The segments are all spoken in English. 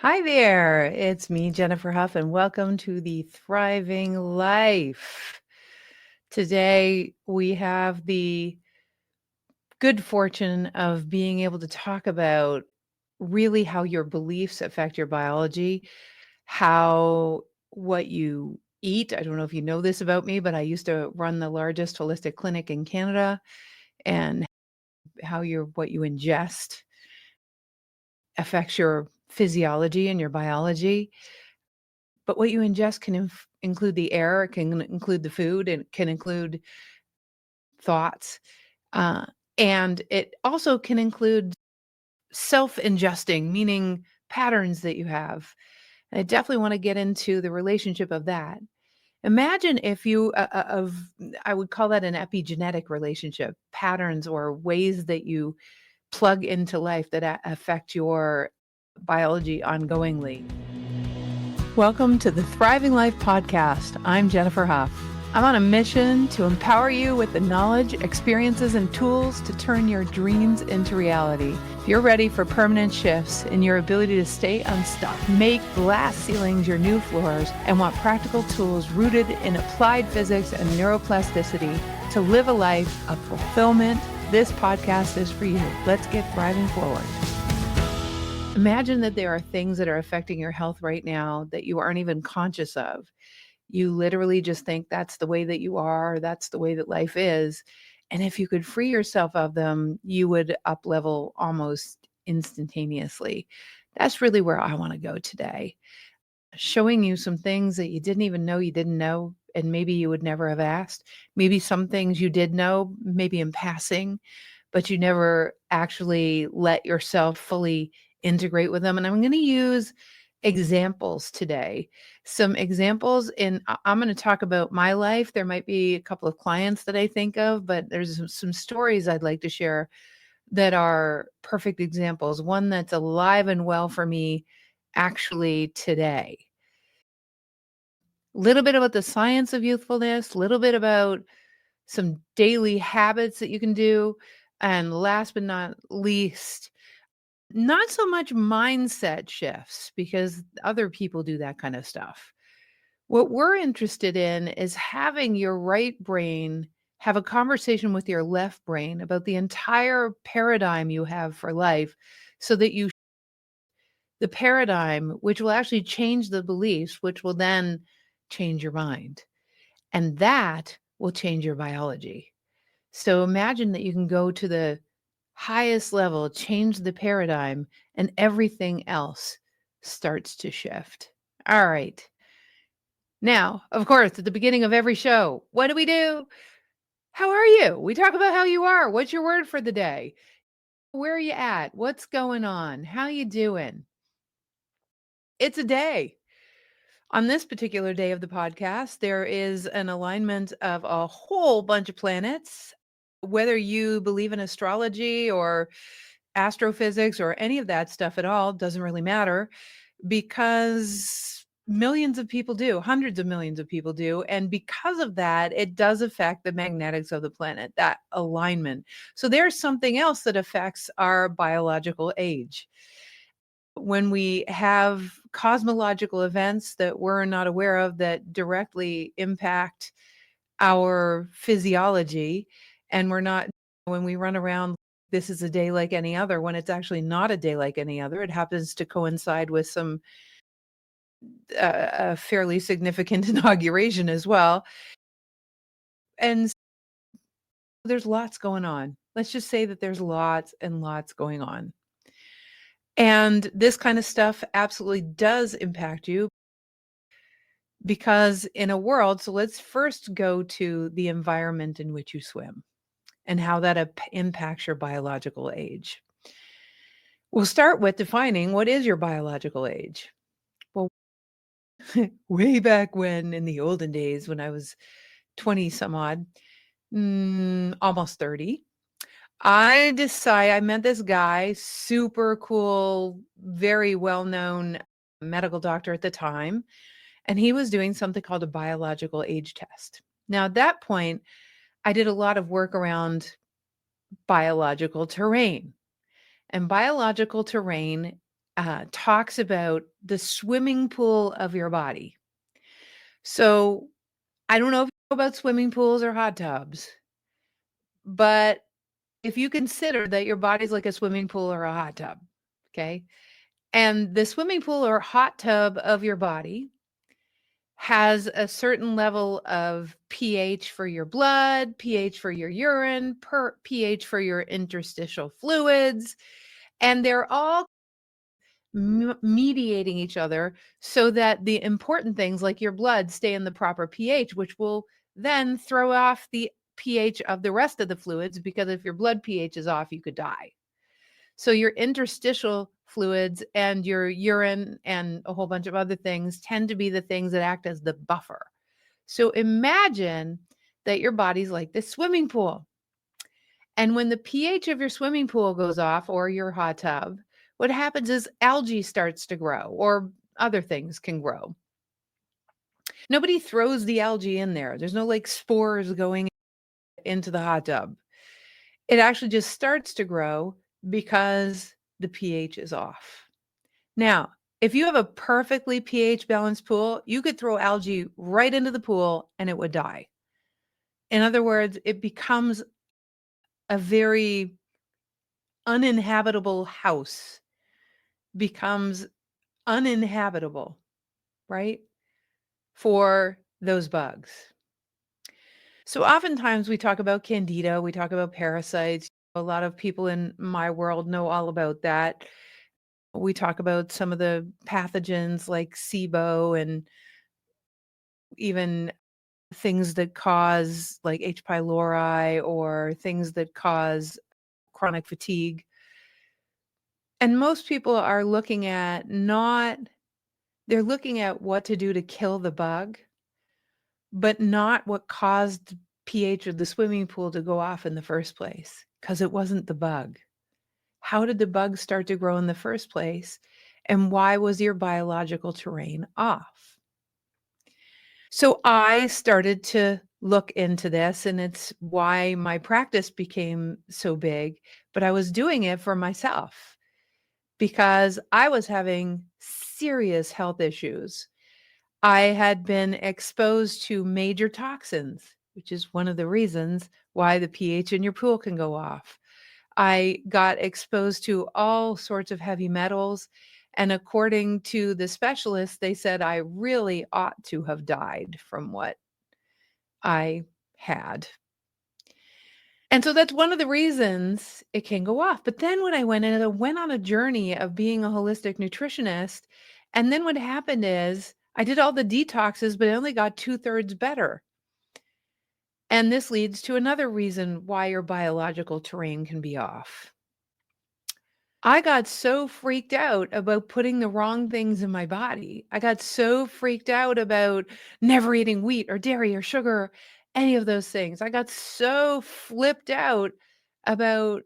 Hi there, it's me, Jennifer Huff, and welcome to the Thriving Life. Today, we have the good fortune of being able to talk about really how your beliefs affect your biology, how what you eat. I don't know if you know this about me, but I used to run the largest holistic clinic in Canada, and how what you ingest affects your physiology and your biology. But what you ingest can include the air, it can include the food, and it can include thoughts, uh, and it also can include self-ingesting, meaning patterns that you have. And I definitely wanna get into the relationship of that. Imagine if you I would call that an epigenetic relationship, patterns or ways that you plug into life that affect your biology ongoingly. Welcome to the Thriving Life podcast. I'm Jennifer Huff. I'm on a mission to empower you with the knowledge, experiences, and tools to turn your dreams into reality. If you're ready for permanent shifts in your ability to stay unstuck, make glass ceilings your new floors, and want practical tools rooted in applied physics and neuroplasticity to live a life of fulfillment, this podcast is for you. Let's get thriving forward. Imagine that there are things that are affecting your health right now that you aren't even conscious of. You literally just think that's the way that you are, that's the way that life is. And if you could free yourself of them, you would up level almost instantaneously. That's really where I want to go today. Showing you some things that you didn't even know you didn't know, and maybe you would never have asked. Maybe some things you did know, maybe in passing, but you never actually let yourself fully integrate with them. And I'm going to use examples today. Some examples I'm going to talk about my life. There might be a couple of clients that I think of, but there's some stories I'd like to share that are perfect examples. One that's alive and well for me actually today. Little bit about the science of youthfulness, little bit about some daily habits that you can do, and last but not least, not so much mindset shifts because other people do that kind of stuff. What we're interested in is having your right brain have a conversation with your left brain about the entire paradigm you have for life so that the paradigm, which will actually change the beliefs, which will then change your mind. And that will change your biology. So imagine that you can go to the highest level, change the paradigm, and everything else starts to shift. All right. Now, of course, at the beginning of every show, what do we do? How are you? We talk about how you are. What's your word for the day? Where are you at? What's going on? How you doing? It's a day. On this particular day of the podcast, there is an alignment of a whole bunch of planets. Whether you believe in astrology or astrophysics or any of that stuff at all doesn't really matter because millions of people do, hundreds of millions of people do. And because of that, it does affect the magnetics of the planet, that alignment. So there's something else that affects our biological age when we have cosmological events that we're not aware of that directly impact our physiology, and we're not when we run around, this is a day like any other, when it's actually not a day like any other. It happens to coincide with some a fairly significant inauguration as well, and there's lots going on. Let's just say that there's lots and lots going on. And this kind of stuff absolutely does impact you because in a world, so let's first go to the environment in which you swim and how that impacts your biological age. We'll start with defining what is your biological age. Well, way back when in the olden days when I was 20 some odd, almost 30, I met this guy, super cool, very well-known medical doctor at the time, and he was doing something called a biological age test. Now, at that point, I did a lot of work around biological terrain. And biological terrain talks about the swimming pool of your body. So I don't know if you know about swimming pools or hot tubs, but if you consider that your body's like a swimming pool or a hot tub, okay? And the swimming pool or hot tub of your body has a certain level of pH for your blood, pH for your urine, pH for your interstitial fluids, and they're all mediating each other so that the important things like your blood stay in the proper pH, which will then throw off the pH of the rest of the fluids, because if your blood pH is off, you could die. So your interstitial fluids and your urine and a whole bunch of other things tend to be the things that act as the buffer. So imagine that your body's like this swimming pool. And when the pH of your swimming pool goes off or your hot tub, what happens is algae starts to grow or other things can grow. Nobody throws the algae in there. There's no like spores going into the hot tub. It actually just starts to grow because the pH is off. Now, if you have a perfectly pH balanced pool, you could throw algae right into the pool and it would die. In other words, it becomes a very uninhabitable house, becomes uninhabitable, right? For those bugs. So oftentimes we talk about candida, we talk about parasites. A lot of people in my world know all about that. We talk about some of the pathogens like SIBO and even things that cause like H. pylori or things that cause chronic fatigue. And most people are looking at they're looking at what to do to kill the bug, but not what caused pH of the swimming pool to go off in the first place, because it wasn't the bug. How did the bug start to grow in the first place? And why was your biological terrain off? So I started to look into this, and it's why my practice became so big, but I was doing it for myself because I was having serious health issues. I had been exposed to major toxins, which is one of the reasons why the pH in your pool can go off. I got exposed to all sorts of heavy metals. And according to the specialists, they said I really ought to have died from what I had. And so that's one of the reasons it can go off. But then when I went on a journey of being a holistic nutritionist, and then what happened is I did all the detoxes, but I only got 2/3 better. And this leads to another reason why your biological terrain can be off. I got so freaked out about putting the wrong things in my body. I got so freaked out about never eating wheat or dairy or sugar, any of those things. I got so flipped out about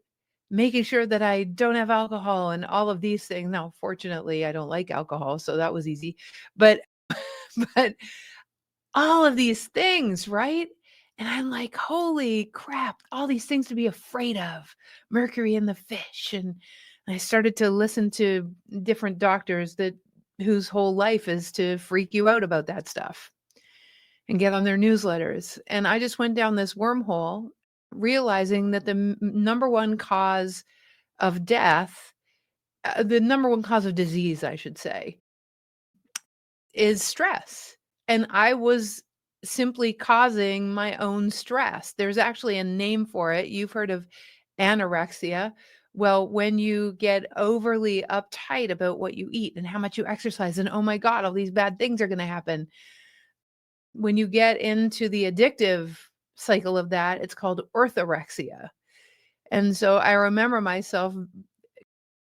making sure that I don't have alcohol and all of these things. Now, fortunately, I don't like alcohol, so that was easy. But but all of these things, right? And I'm like, holy crap, all these things to be afraid of. Mercury in the fish. And I started to listen to different doctors that whose whole life is to freak you out about that stuff and get on their newsletters. And I just went down this wormhole, realizing that the number one cause of death, the number one cause of disease, I should say, is stress. And I was simply causing my own stress. There's actually a name for it. You've heard of anorexia. Well, when you get overly uptight about what you eat and how much you exercise, and oh my God, all these bad things are going to happen. When you get into the addictive cycle of that, it's called orthorexia. And so I remember myself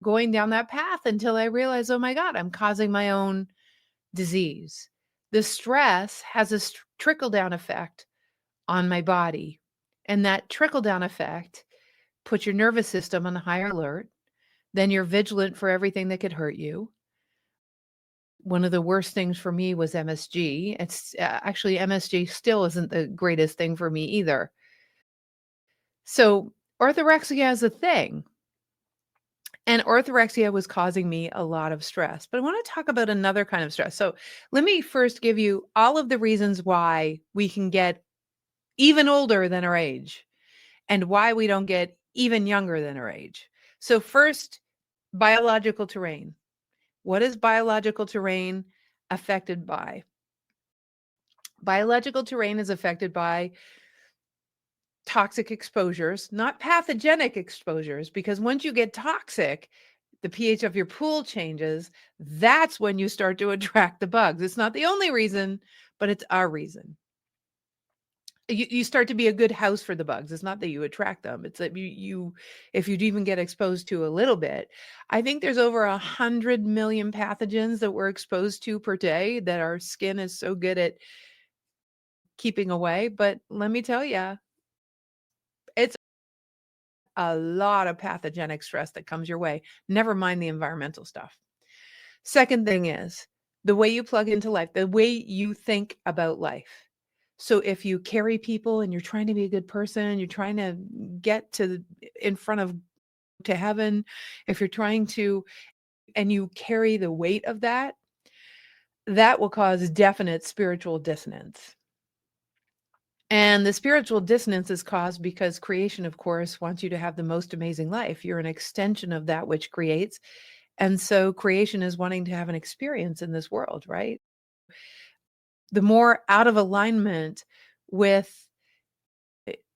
going down that path until I realized, oh my God, I'm causing my own disease. The stress has a trickle down effect on my body. And that trickle down effect puts your nervous system on higher alert. Then you're vigilant for everything that could hurt you. One of the worst things for me was MSG. It's actually MSG still isn't the greatest thing for me either. So orthorexia is a thing. And orthorexia was causing me a lot of stress. But I want to talk about another kind of stress. So let me first give you all of the reasons why we can get even older than our age and why we don't get even younger than our age. So first, biological terrain. What is biological terrain affected by? Biological terrain is affected by toxic exposures, not pathogenic exposures, because once you get toxic, the pH of your pool changes. That's when you start to attract the bugs. It's not the only reason, but it's our reason. You start to be a good house for the bugs. It's not that you attract them. It's that you if you'd even get exposed to a little bit. I think there's over 100 million pathogens that we're exposed to per day that our skin is so good at keeping away. But let me tell you, it's a lot of pathogenic stress that comes your way. Never mind the environmental stuff. Second thing is the way you plug into life, the way you think about life. So if you carry people and you're trying to be a good person, you're trying to get in front of to heaven, if you're trying to and you carry the weight of that, that will cause definite spiritual dissonance. And the spiritual dissonance is caused because creation, of course, wants you to have the most amazing life. You're an extension of that which creates. And so creation is wanting to have an experience in this world, right? The more out of alignment with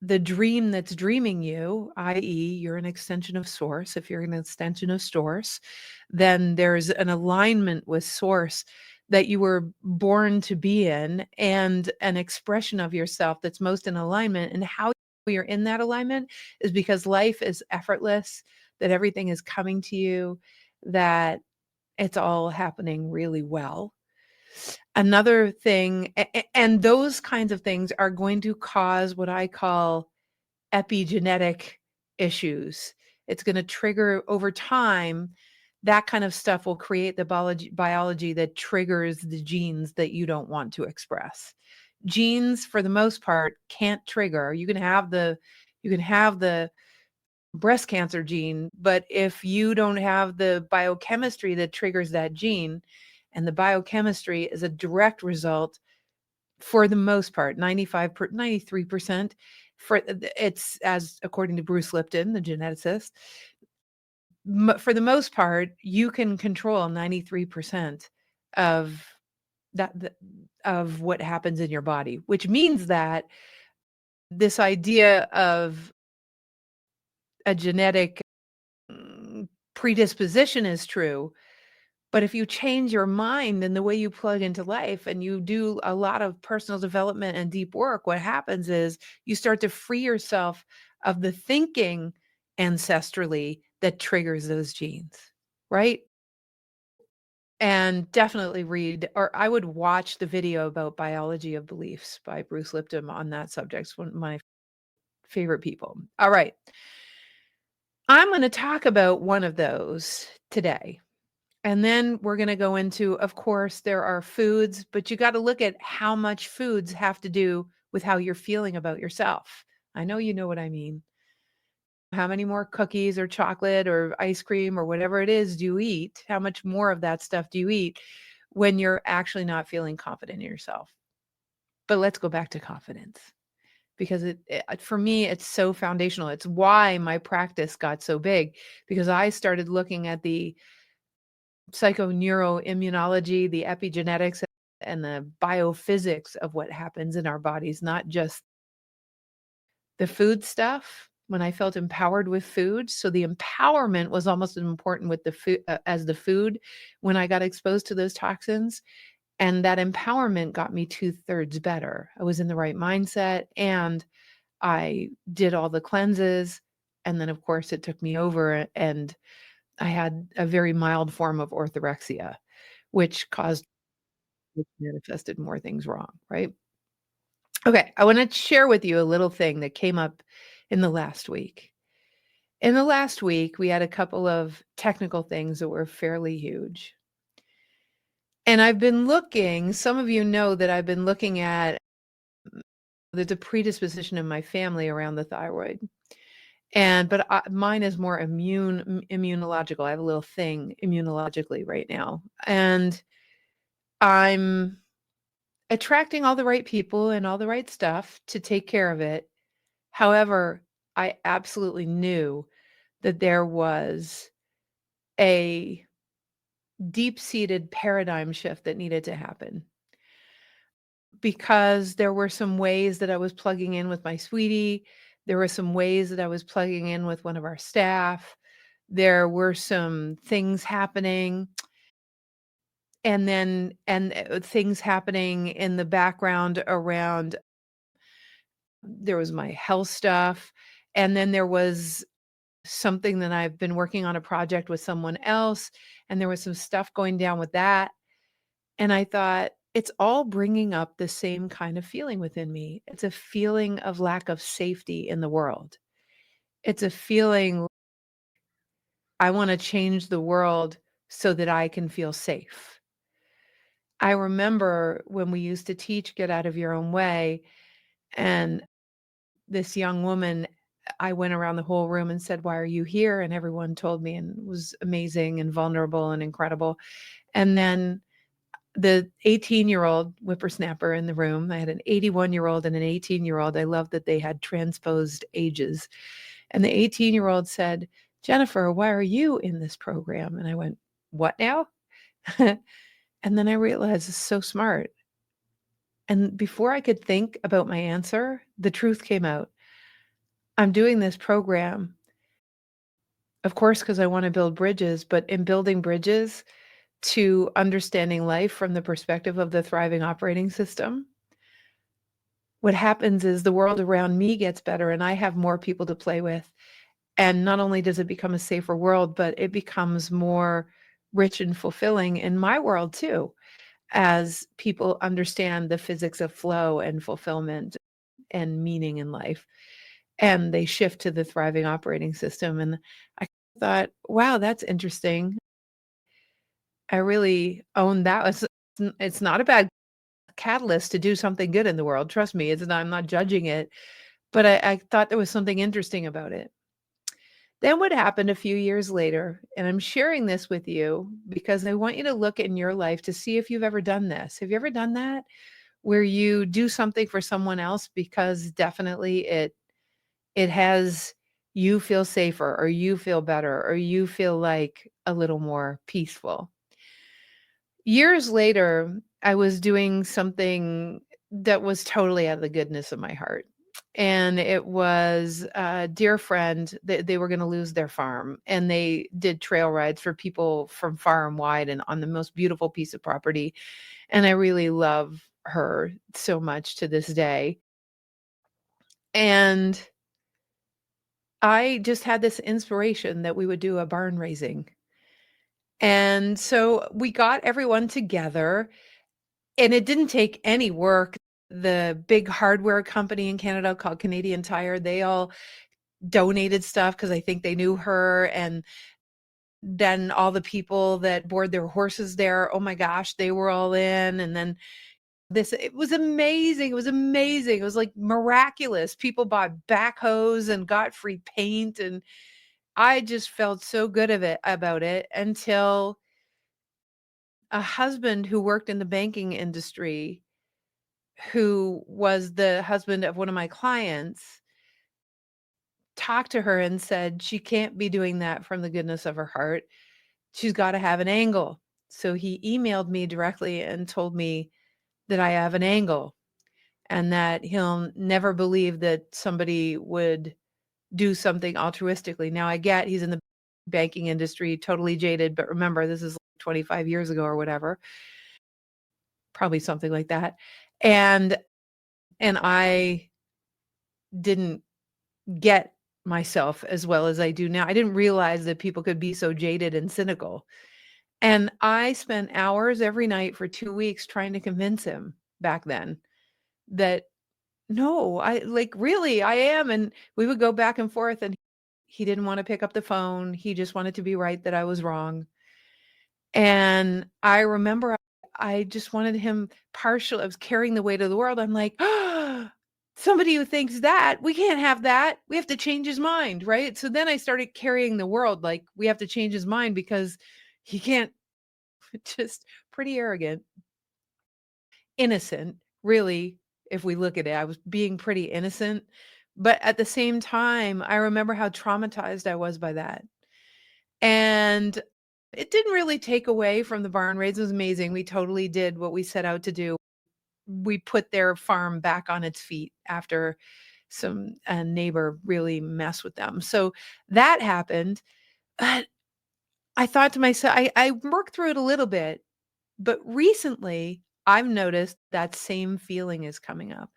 the dream that's dreaming you, i.e., you're an extension of source. If you're an extension of source, then there's an alignment with source that you were born to be in and an expression of yourself that's most in alignment. And how you're in that alignment is because life is effortless, that everything is coming to you, that it's all happening really well. Another thing, and those kinds of things are going to cause what I call epigenetic issues. It's going to trigger over time. That kind of stuff will create the biology that triggers the genes that you don't want to express. Genes, for the most part, can't trigger. You can have the breast cancer gene, but if you don't have the biochemistry that triggers that gene, and the biochemistry is a direct result for the most part, 93%, it's as according to Bruce Lipton, the geneticist, for the most part, you can control 93% of that of what happens in your body, which means that this idea of a genetic predisposition is true. But if you change your mind and the way you plug into life and you do a lot of personal development and deep work, what happens is you start to free yourself of the thinking ancestrally that triggers those genes, right? And definitely read, or I would watch the video about Biology of Beliefs by Bruce Lipton on that subject. It's one of my favorite people. All right. I'm going to talk about one of those today. And then we're going to go into, of course, there are foods, but you got to look at how much foods have to do with how you're feeling about yourself. I know you know what I mean. How many more cookies or chocolate or ice cream or whatever it is do you eat? How much more of that stuff do you eat when you're actually not feeling confident in yourself? But let's go back to confidence because for me, it's so foundational. It's why my practice got so big because I started looking at the psychoneuroimmunology, the epigenetics, and the biophysics of what happens in our bodies, not just the food stuff. When I felt empowered with food, so the empowerment was almost as important with the food as the food when I got exposed to those toxins, and that empowerment got me 2/3 better. I was in the right mindset, and I did all the cleanses, and then of course it took me over, and I had a very mild form of orthorexia, which manifested more things wrong, right? Okay, I wanna share with you a little thing that came up in the last week. In the last week, we had a couple of technical things that were fairly huge. And I've been looking, some of you know that I've been looking at there's a predisposition in my family around the thyroid. But mine is more immunological. I have a little thing immunologically right now, and I'm attracting all the right people and all the right stuff to take care of it. However, I absolutely knew that there was a deep-seated paradigm shift that needed to happen, because there were some ways that I was plugging in with my sweetie. There were some ways that I was plugging in with one of our staff. There were some things happening, things happening in the background around. There was my health stuff, and then there was something that I've been working on a project with someone else, and there was some stuff going down with that, and I thought, it's all bringing up the same kind of feeling within me. It's a feeling of lack of safety in the world. It's a feeling, I wanna change the world so that I can feel safe. I remember when we used to teach Get Out of Your Own Way, and this young woman, I went around the whole room and said, "Why are you here?" And everyone told me, and it was amazing and vulnerable and incredible. And then the 18-year-old whippersnapper in the room, I had an 81-year-old and an 18-year-old. I love that they had transposed ages. And the 18-year-old said, "Jennifer, why are you in this program?" And I went, "What now?" And then I realized it's so smart. And before I could think about my answer, the truth came out. I'm doing this program, of course, because I want to build bridges, but in building bridges to understanding life from the perspective of the thriving operating system, what happens is the world around me gets better and I have more people to play with. And not only does it become a safer world, but it becomes more rich and fulfilling in my world too, as people understand the physics of flow and fulfillment and meaning in life. And they shift to the thriving operating system. And I thought, wow, that's interesting. I really own that. It's not a bad catalyst to do something good in the world. Trust me, it's not, I'm not judging it, but I thought there was something interesting about it. Then what happened a few years later, and I'm sharing this with you because I want you to look in your life to see if you've ever done this. Have you ever done that? Where you do something for someone else because definitely it has you feel safer or you feel better or you feel like a little more peaceful. Years later, I was doing something that was totally out of the goodness of my heart. And it was a dear friend that they were going to lose their farm, and they did trail rides for people from far and wide and on the most beautiful piece of property. And I really love her so much to this day. And I just had this inspiration that we would do a barn raising. And so we got everyone together, and it didn't take any work. The big hardware company in Canada called Canadian Tire, they all donated stuff because I think they knew her. And then all the people that board their horses there, oh my gosh, they were all in. And then it was amazing. It was amazing. It was like miraculous. People bought backhoes and got free paint. And I just felt so good about it until a husband who worked in the banking industry, who was the husband of one of my clients, talked to her and said, she can't be doing that from the goodness of her heart. She's got to have an angle. So he emailed me directly and told me that I have an angle and that he'll never believe that somebody would do something altruistically. Now I get he's in the banking industry, totally jaded, but remember, this is like 25 years ago or whatever, probably something like that. And I didn't get myself as well as I do now. I didn't realize that people could be so jaded and cynical. And I spent hours every night for 2 weeks trying to convince him back then that, "No, I like, really, I am." And we would go back and forth, and he didn't wanna pick up the phone. He just wanted to be right that I was wrong. And I remember I just wanted him partial I was carrying the weight of the world. I'm like, Somebody who thinks that, we can't have that. We have to change his mind, right? So then I started carrying the world like we have to change his mind because he can't just pretty arrogant, innocent, really, if we look at it. I was being pretty innocent. But at the same time, I remember how traumatized I was by that. And it didn't really take away from the barn raids. It was amazing. We totally did what we set out to do. We put their farm back on its feet after some a neighbor really messed with them. So that happened. But I thought to myself, I worked through it a little bit, but recently I've noticed that same feeling is coming up.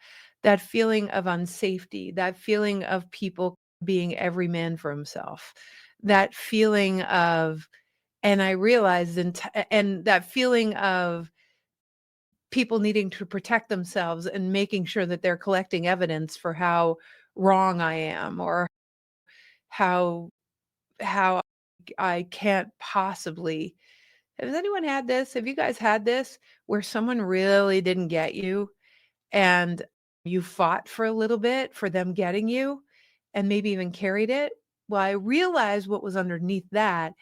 That feeling of unsafety, that feeling of people being every man for himself, that feeling of, and I realized, and that feeling of people needing to protect themselves and making sure that they're collecting evidence for how wrong I am or how how I can't possibly. Has anyone had this? Have you guys had this where someone really didn't get you and you fought for a little bit for them getting you and maybe even carried it? Well, I realized what was underneath that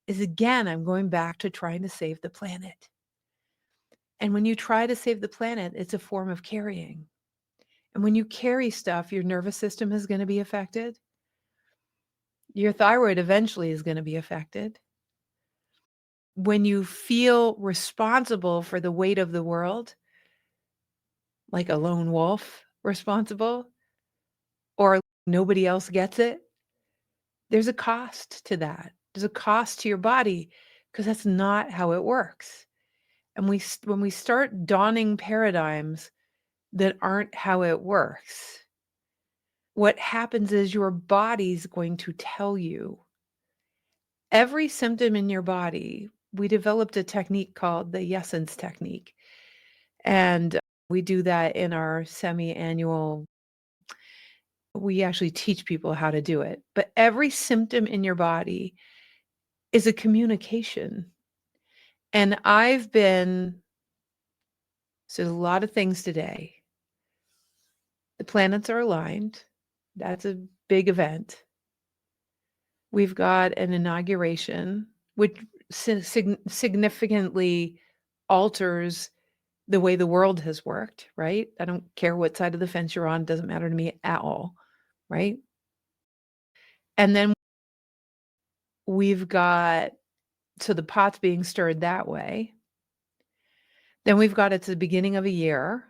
is, again, I'm going back to trying to save the planet. And when you try to save the planet, it's a form of carrying. And when you carry stuff, your nervous system is going to be affected. Your thyroid eventually is going to be affected. When you feel responsible for the weight of the world, like a lone wolf responsible, or nobody else gets it, there's a cost to that. There's a cost to your body because that's not how it works. And when we start donning paradigms that aren't how it works, what happens is your body's going to tell you every symptom in your body. We developed a technique called the Yesence technique. And we do that in our semi-annual. We actually teach people how to do it. But every symptom in your body is a communication. And so there's a lot of things today. The planets are aligned. That's a big event. We've got an inauguration, which significantly alters the way the world has worked, right? I don't care what side of the fence you're on, doesn't matter to me at all, right? And then we've got, so the pot's being stirred that way. Then we've got, it's the beginning of a year.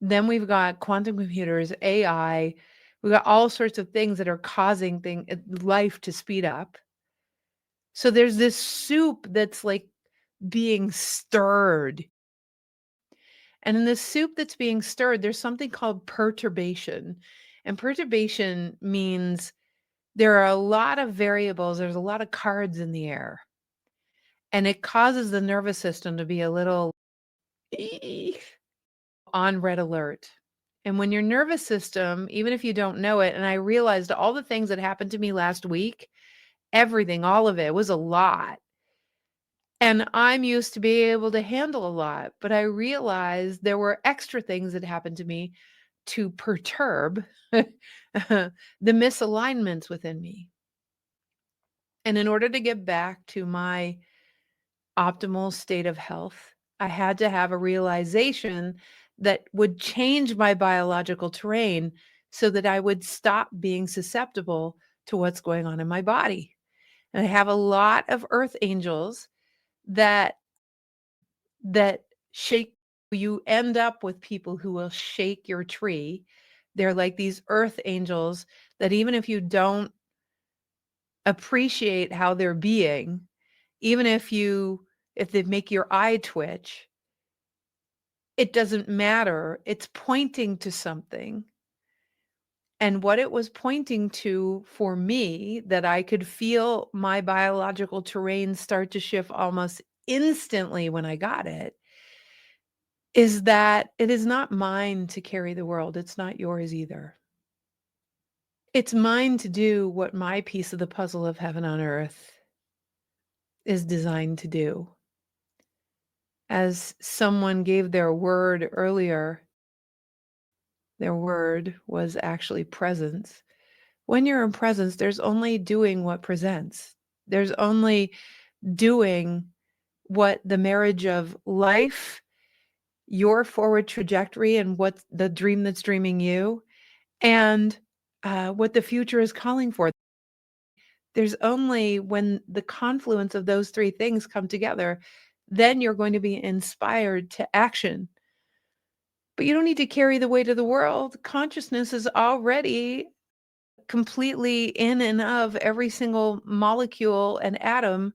Then we've got quantum computers, AI. We've got all sorts of things that are causing life to speed up. So there's this soup that's like being stirred. And in this soup that's being stirred, there's something called perturbation. And perturbation means there are a lot of variables, there's a lot of cards in the air. And it causes the nervous system to be a little on red alert. And when your nervous system, even if you don't know it, and I realized all the things that happened to me last week, everything, all of it was a lot. And I'm used to being able to handle a lot, but I realized there were extra things that happened to me to perturb the misalignments within me. And in order to get back to my optimal state of health, I had to have a realization that would change my biological terrain so that I would stop being susceptible to what's going on in my body. And I have a lot of earth angels that that shake. You end up with people who will shake your tree. They're like these earth angels that even if you don't appreciate how they're being, even if they make your eye twitch, it doesn't matter. It's pointing to something. And what it was pointing to for me, that I could feel my biological terrain start to shift almost instantly when I got it, is that it is not mine to carry the world. It's not yours either. It's mine to do what my piece of the puzzle of heaven on earth is designed to do. As someone gave their word earlier, Their word was actually presence. When you're in presence, there's only doing what presents. There's only doing what the marriage of life, your forward trajectory, and what the dream that's dreaming you, and what the future is calling for. There's only when the confluence of those three things come together, then you're going to be inspired to action. But you don't need to carry the weight of the world. Consciousness is already completely in and of every single molecule and atom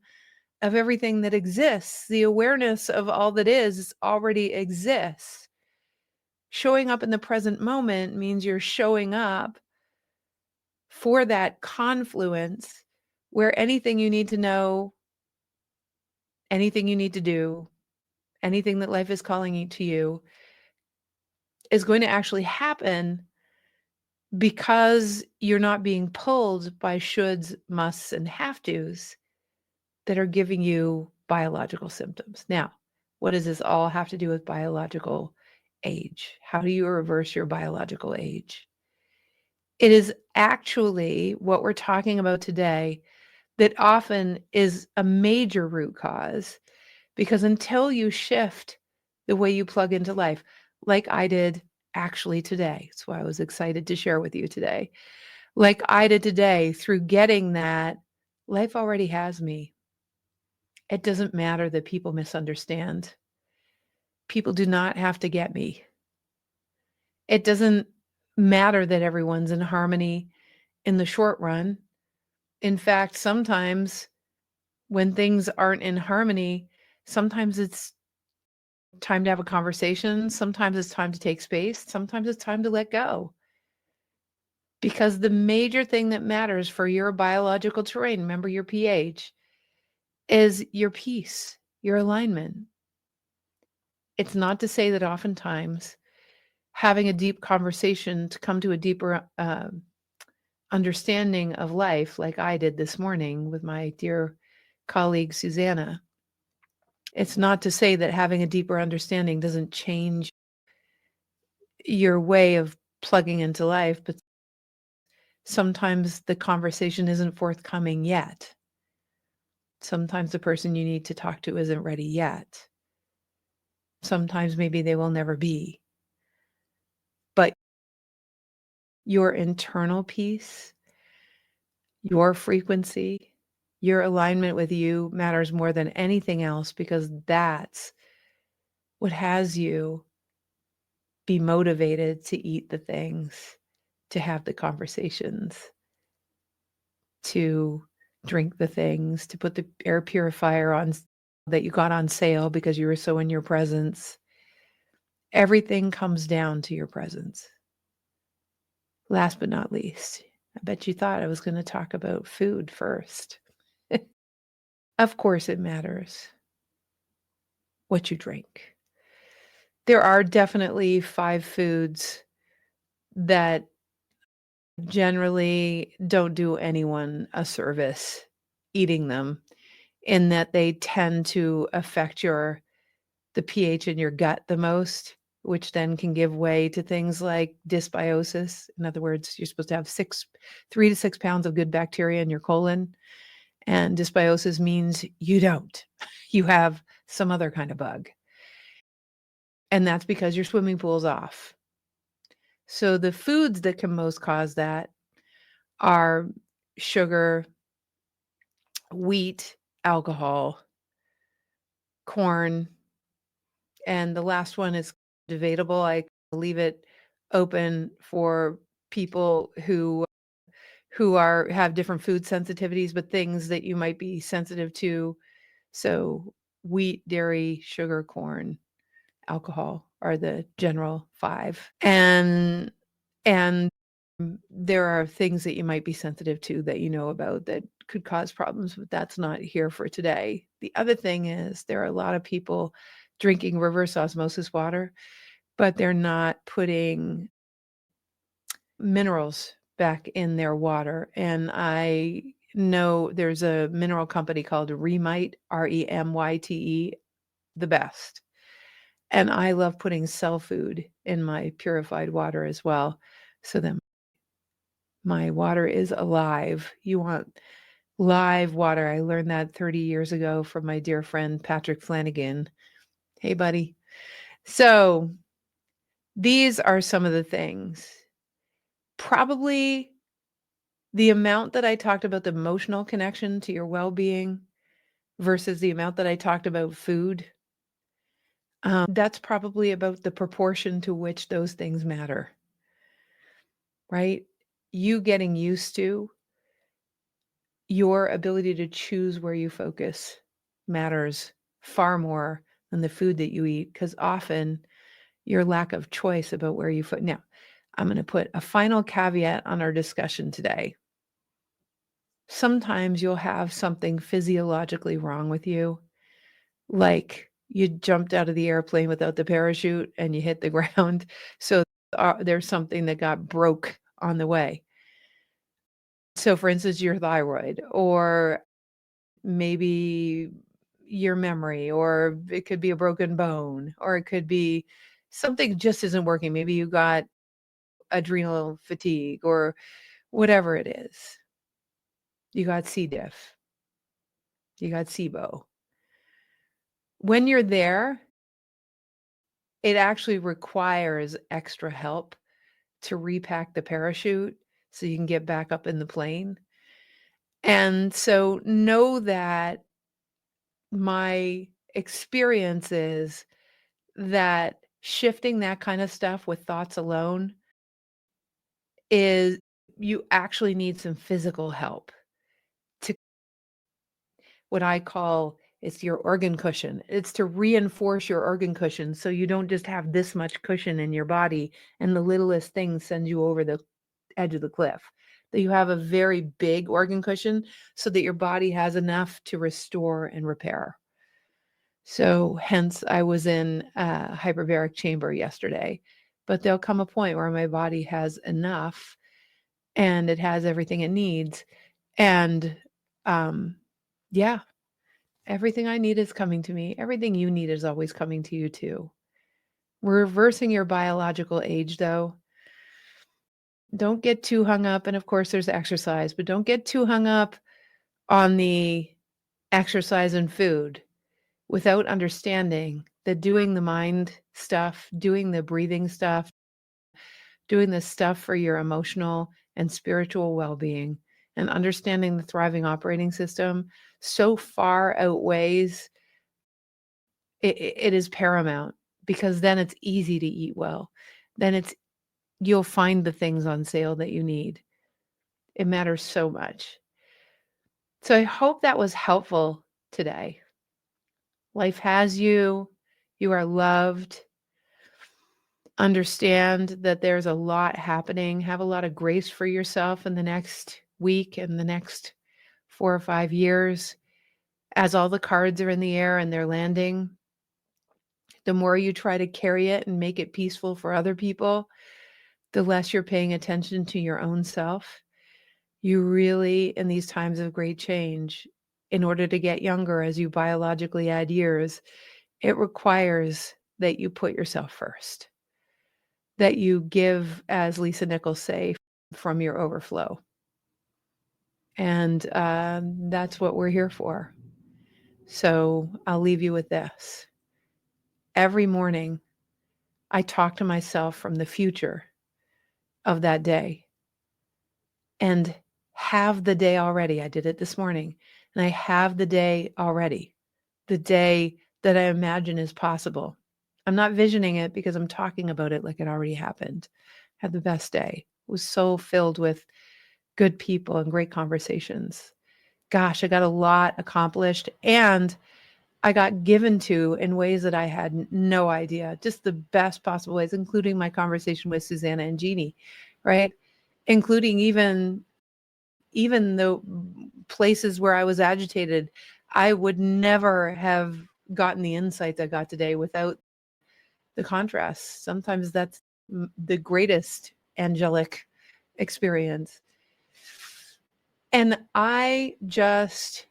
of everything that exists. The awareness of all that is already exists. Showing up in the present moment means you're showing up for that confluence where anything you need to know, anything you need to do, anything that life is calling to you is going to actually happen because you're not being pulled by shoulds, musts, and have tos that are giving you biological symptoms. Now, what does this all have to do with biological age? How do you reverse your biological age? It is actually what we're talking about today that often is a major root cause, because until you shift the way you plug into life, like I did actually today, that's why I was excited to share with you today, like I did today, through getting that life already has me. It doesn't matter that people misunderstand. People do not have to get me. It doesn't matter that everyone's in harmony in the short run. In fact, sometimes when things aren't in harmony, sometimes it's time to have a conversation. Sometimes it's time to take space. Sometimes it's time to let go. Because the major thing that matters for your biological terrain, remember your pH, is your peace, your alignment. It's not to say that oftentimes having a deep conversation to come to a deeper understanding of life, like I did this morning with my dear colleague Susanna, it's not to say that having a deeper understanding doesn't change your way of plugging into life, but sometimes the conversation isn't forthcoming yet. Sometimes the person you need to talk to isn't ready yet. Sometimes maybe they will never be. But your internal peace, your frequency, your alignment with you matters more than anything else, because that's what has you be motivated to eat the things, to have the conversations, to drink the things, to put the air purifier on that you got on sale because you were so in your presence. Everything comes down to your presence. Last but not least, I bet you thought I was going to talk about food first. Of course, it matters what you drink. There are definitely 5 foods that generally don't do anyone a service eating them, in that they tend to affect the pH in your gut the most, which then can give way to things like dysbiosis. In other words, you're supposed to have 3 to 6 pounds of good bacteria in your colon, and dysbiosis means you don't. You have some other kind of bug. And that's because your swimming pool's off. So the foods that can most cause that are sugar, wheat, alcohol, corn, and the last one is debatable. I leave it open for people who have different food sensitivities, but things that you might be sensitive to. So wheat, dairy, sugar, corn, alcohol are the general 5. And there are things that you might be sensitive to that you know about that could cause problems, but that's not here for today. The other thing is there are a lot of people drinking reverse osmosis water, but they're not putting minerals back in their water. And I know there's a mineral company called Remite, Remyte, the best. And I love putting cell food in my purified water as well, so that my water is alive. You want live water. I learned that 30 years ago from my dear friend Patrick Flanagan. Hey, buddy. So these are some of the things. Probably the amount that I talked about the emotional connection to your well-being versus the amount that I talked about food, that's probably about the proportion to which those things matter, right? You getting used to your ability to choose where you focus matters far more than the food that you eat, because often your lack of choice about where you put. Now, I'm going to put a final caveat on our discussion today. Sometimes you'll have something physiologically wrong with you, like you jumped out of the airplane without the parachute and you hit the ground. So there's something that got broke on the way. So, for instance, your thyroid, or maybe your memory, or it could be a broken bone, or it could be something just isn't working. Maybe you got adrenal fatigue or whatever it is. You got C. diff, you got SIBO. When you're there, it actually requires extra help to repack the parachute so you can get back up in the plane. And so know that my experience is that shifting that kind of stuff with thoughts alone is, you actually need some physical help to, what I call, it's your organ cushion. It's to reinforce your organ cushion so you don't just have this much cushion in your body and the littlest thing sends you over the edge of the cliff. That you have a very big organ cushion so that your body has enough to restore and repair. So hence I was in a hyperbaric chamber yesterday, but there'll come a point where my body has enough and it has everything it needs. And yeah, everything I need is coming to me. Everything you need is always coming to you too. We're reversing your biological age though. Don't get too hung up. And of course there's exercise, but don't get too hung up on the exercise and food without understanding that doing the mind stuff, doing the breathing stuff, doing the stuff for your emotional and spiritual well-being, and understanding the thriving operating system so far outweighs it is paramount, because then it's easy to eat well. Then you'll find the things on sale that you need. It matters so much. So I hope that was helpful today. Life has you. You are loved. Understand that there's a lot happening. Have a lot of grace for yourself in the next week and the next 4 or 5 years, as all the cards are in the air and they're landing. The more you try to carry it and make it peaceful for other people, the less you're paying attention to your own self. You really, in these times of great change, in order to get younger as you biologically add years, it requires that you put yourself first, that you give, as Lisa Nichols say, from your overflow. And that's what we're here for. So I'll leave you with this. Every morning, I talk to myself from the future of that day and have the day already. I did it this morning, and I have the day already, the day that I imagine is possible. I'm not visioning it because I'm talking about it like it already happened. Had the best day. It was so filled with good people and great conversations. Gosh, I got a lot accomplished, and I got given to in ways that I had no idea, just the best possible ways, including my conversation with Susanna and Jeannie, right? Including even the places where I was agitated. I would never have gotten the insights I got today without the contrast. Sometimes that's the greatest angelic experience. And I just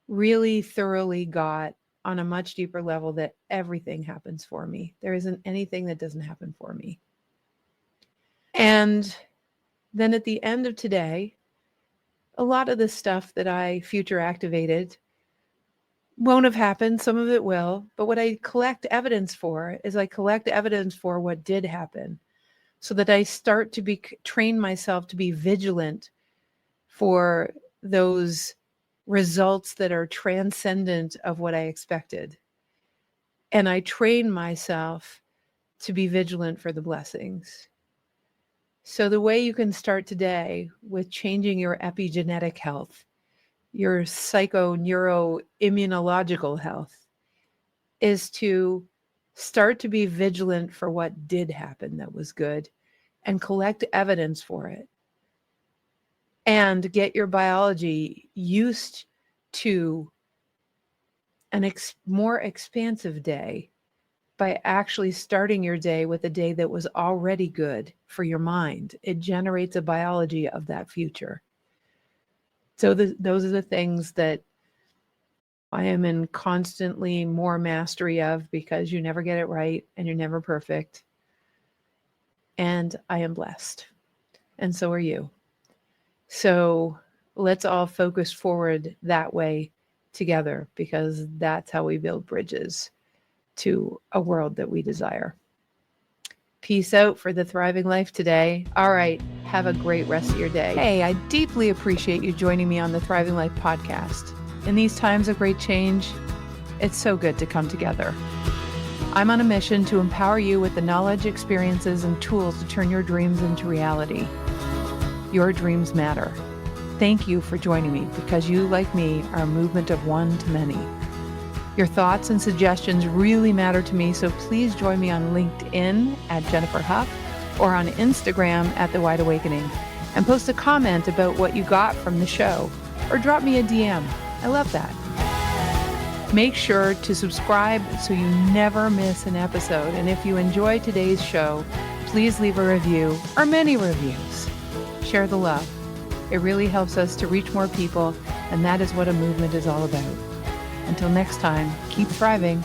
really thoroughly got on a much deeper level that everything happens for me. There isn't anything that doesn't happen for me. And then at the end of today, a lot of the stuff that I future activated won't have happened. Some of it will. But what I collect evidence for is I collect evidence for what did happen so that I start to train myself to be vigilant for those results that are transcendent of what I expected. And I train myself to be vigilant for the blessings. So the way you can start today with changing your epigenetic health, your psycho-neuro-immunological health, is to start to be vigilant for what did happen that was good and collect evidence for it. And get your biology used to an more expansive day by actually starting your day with a day that was already good for your mind. It generates a biology of that future. So those are the things that I am in constantly more mastery of, because you never get it right and you're never perfect. And I am blessed. And so are you. So let's all focus forward that way together, because that's how we build bridges to a world that we desire. Peace out for the thriving life today. All right, have a great rest of your day. Hey, I deeply appreciate you joining me on the Thriving Life podcast. In these times of great change, it's so good to come together. I'm on a mission to empower you with the knowledge, experiences, and tools to turn your dreams into reality. Your dreams matter. Thank you for joining me, because you, like me, are a movement of one to many. Your thoughts and suggestions really matter to me, so please join me on LinkedIn at Jennifer Huff or on Instagram at The Wide Awakening, and post a comment about what you got from the show, or drop me a DM. I love that. Make sure to subscribe so you never miss an episode. And if you enjoy today's show, please leave a review or many reviews. Share the love. It really helps us to reach more people, and that is what a movement is all about. Until next time, keep thriving.